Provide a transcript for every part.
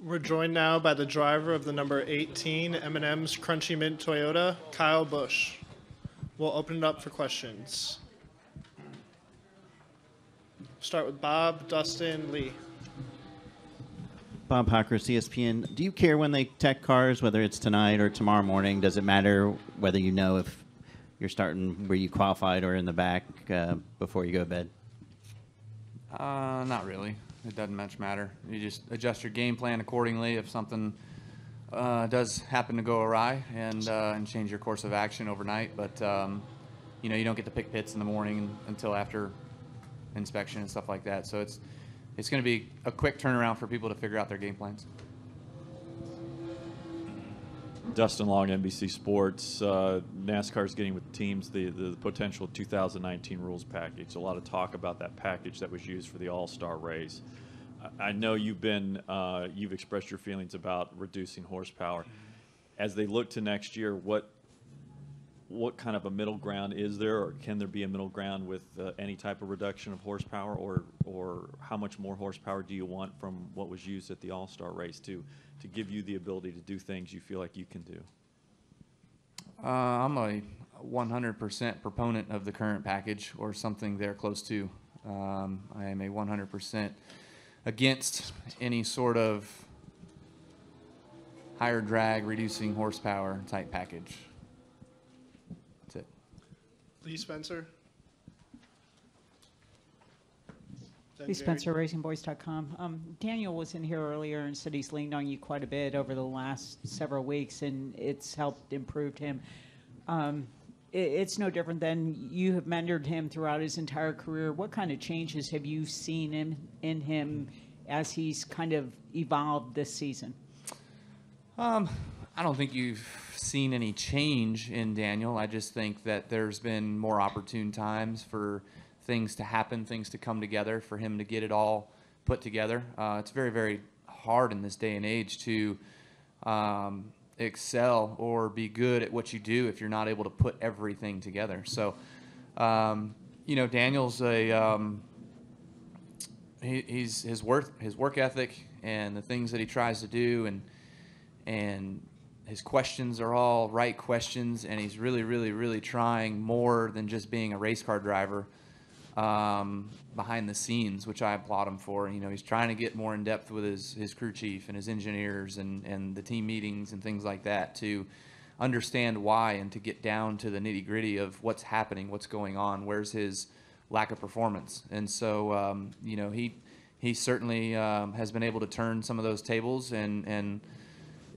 We're joined now by the driver of the number 18 M&M's Crunchy Mint Toyota, Kyle Busch. We'll open it up for questions. Start with Bob, Dustin, Lee. Bob Hocker, ESPN. Do you care when they tech cars, whether it's tonight or tomorrow morning? Does it matter whether you know if you're starting where you qualified or in the back before you go to bed? Not really. It doesn't much matter. You just adjust your game plan accordingly if something does happen to go awry, and change your course of action overnight. But you don't get to pick pits in the morning until after inspection and stuff like that. So it's going to be a quick turnaround for people to figure out their game plans. Dustin Long, NBC Sports. NASCAR is getting with teams the potential 2019 rules package. A lot of talk about that package that was used for the All-Star race. I know you've expressed your feelings about reducing horsepower. As they look to next year, what kind of a middle ground is there, or can there be a middle ground with any type of reduction of horsepower, or how much more horsepower do you want from what was used at the All-Star race to give you the ability to do things you feel like you can do? I'm a 100% proponent of the current package or something there close to. I am a 100% against any sort of higher drag, reducing horsepower type package. That's it. Lee Spencer. Lee Spencer, RacingVoice.com. Daniel was in here earlier and said he's leaned on you quite a bit over the last several weeks, and it's helped improve him. It's no different than you have mentored him throughout his entire career. What kind of changes have you seen in him as he's kind of evolved this season? I don't think you've seen any change in Daniel. I just think that there's been more opportune times for things to happen, things to come together, for him to get it all put together. It's very, very hard in this day and age to excel or be good at what you do if you're not able to put everything together. So, Daniel's his work ethic and the things that he tries to do, and his questions are all right questions, and he's really, really, really trying more than just being a race car driver behind the scenes, which I applaud him for. He's trying to get more in depth with his crew chief and his engineers and the team meetings and things like that to understand why and to get down to the nitty gritty of what's happening, what's going on, where's his lack of performance. And so, he certainly has been able to turn some of those tables, and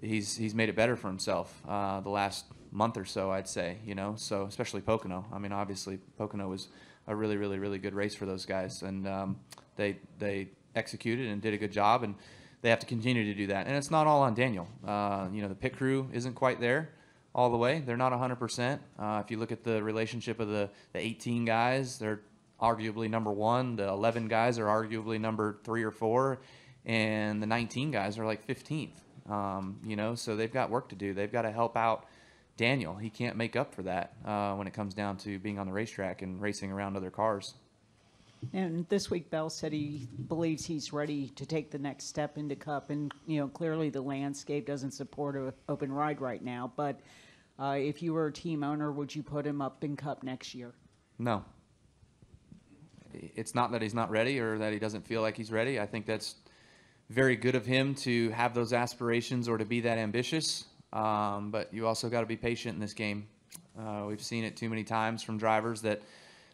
he's made it better for himself the last month or so, I'd say. So especially Pocono. I mean, obviously Pocono was a really, really, really good race for those guys, and they executed and did a good job, and they have to continue to do that. And it's not all on Daniel. The pit crew isn't quite there all the way. They're not 100%. If you look at the relationship of the 18 guys, they're arguably number one. The 11 guys are arguably number 3 or 4, and the 19 guys are like 15th. So they've got work to do. They've got to help out Daniel. He can't make up for that when it comes down to being on the racetrack and racing around other cars. And this week, Bell said he believes he's ready to take the next step into Cup. And, clearly the landscape doesn't support an open ride right now. But if you were a team owner, would you put him up in Cup next year? No. It's not that he's not ready or that he doesn't feel like he's ready. I think that's very good of him to have those aspirations or to be that ambitious. But you also got to be patient in this game. We've seen it too many times from drivers that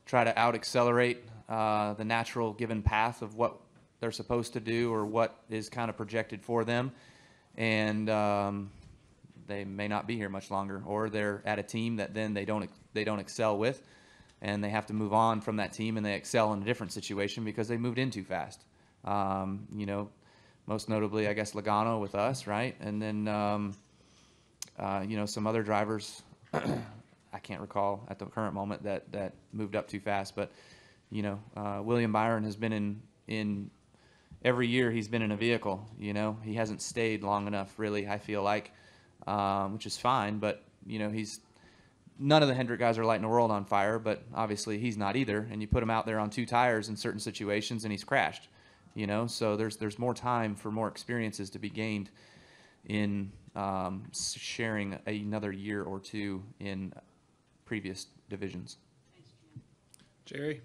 try to out-accelerate the natural given path of what they're supposed to do or what is kind of projected for them. And they may not be here much longer, or they're at a team that then they don't excel with, and they have to move on from that team, and they excel in a different situation because they moved in too fast. Most notably, I guess, Logano with us, right? And then some other drivers I can't recall at the current moment that moved up too fast. But, William Byron has been in every year he's been in a vehicle. He hasn't stayed long enough, really, I feel like, which is fine. But, none of the Hendrick guys are lighting the world on fire, but obviously he's not either. And you put him out there on 2 tires in certain situations, and he's crashed. you know, so there's more time for more experiences to be gained in sharing another year or two in previous divisions. Jerry?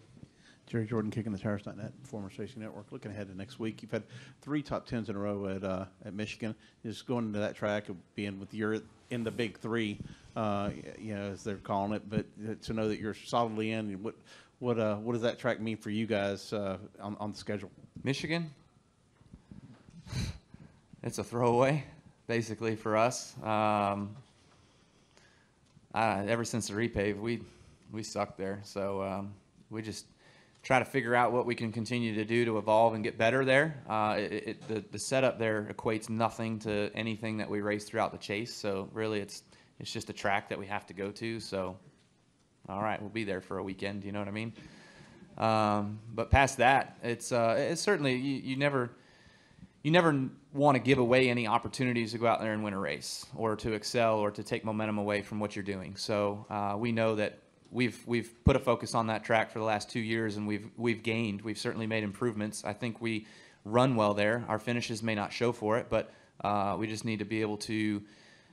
Jerry Jordan, Kicking the Tires.net, former Racing Network. Looking ahead to next week, you've had 3 top 10s in a row at Michigan. Just going into that track, being with you're in the big 3, as they're calling it, but to know that you're solidly in, what does that track mean for you guys on the schedule? Michigan, It's a throwaway, basically, for us. Ever since the repave, we sucked there. So we just try to figure out what we can continue to do to evolve and get better there. The setup there equates nothing to anything that we race throughout the chase. So really, it's just a track that we have to go to. So, all right, we'll be there for a weekend. You know what I mean? But past that, it's certainly you never want to give away any opportunities to go out there and win a race or to excel or to take momentum away from what you're doing. So we know that we've put a focus on that track for the last 2 years, and we've gained. We've certainly made improvements. I think we run well there. Our finishes may not show for it, but we just need to be able to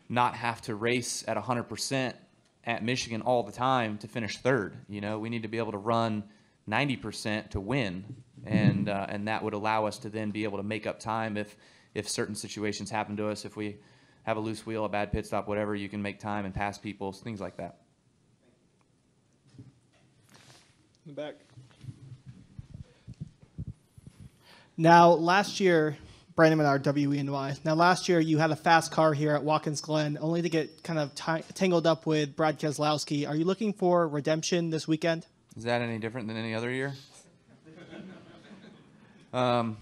not have to race at 100% at Michigan all the time to finish third. You know, we need to be able to run 90% to win, and that would allow us to then be able to make up time if certain situations happen to us. If we have a loose wheel, a bad pit stop, whatever, you can make time and pass people, things like that. In the back. Now, last year, Brandon Menard, WENY. Now, last year, you had a fast car here at Watkins Glen, only to get kind of tangled up with Brad Keselowski. Are you looking for redemption this weekend? Is that any different than any other year? I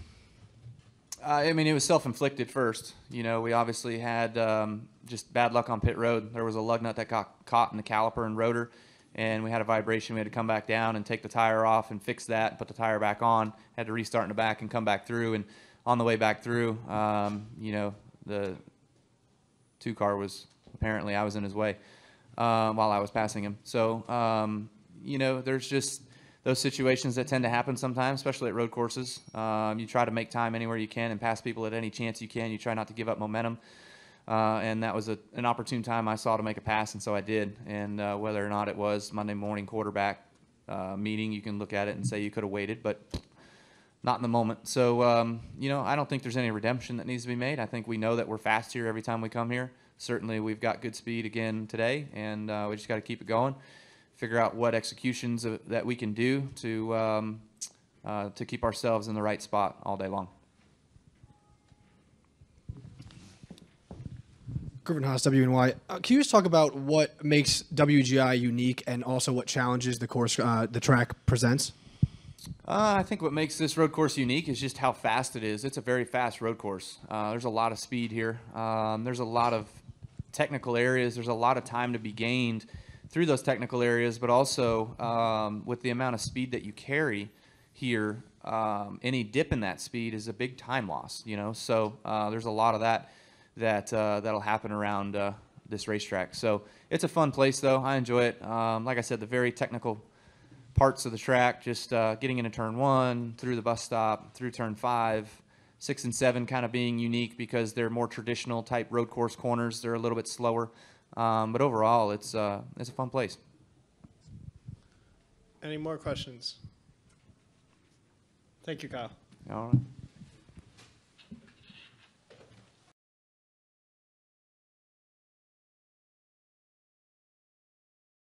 mean, it was self-inflicted first. You know, we obviously had just bad luck on pit road. There was a lug nut that got caught in the caliper and rotor, and we had a vibration. We had to come back down and take the tire off and fix that and put the tire back on. Had to restart in the back and come back through. And on the way back through, the 2 car was apparently I was in his way while I was passing him. So, there's just those situations that tend to happen sometimes, especially at road courses. You try to make time anywhere you can and pass people at any chance you can. You try not to give up momentum. And that was an opportune time I saw to make a pass, and so I did. And whether or not it was Monday morning quarterback meeting, you can look at it and say you could have waited, but not in the moment. So, I don't think there's any redemption that needs to be made. I think we know that we're fast here every time we come here. Certainly we've got good speed again today, and we just got to keep it going. Figure out what executions that we can do to keep ourselves in the right spot all day long. Griffin Haas, WNY. Can you just talk about what makes WGI unique and also what challenges the track presents? I think what makes this road course unique is just how fast it is. It's a very fast road course. There's a lot of speed here. There's a lot of technical areas. There's a lot of time to be gained through those technical areas, but also with the amount of speed that you carry here, any dip in that speed is a big time loss. So there's a lot of that'll happen around this racetrack. So it's a fun place, though. I enjoy it. Like I said, the very technical parts of the track, just getting into turn 1, through the bus stop, through turn 5, 6 and 7 kind of being unique because they're more traditional type road course corners. They're a little bit slower. But overall, it's a fun place. Any more questions? Thank you, Kyle. All right.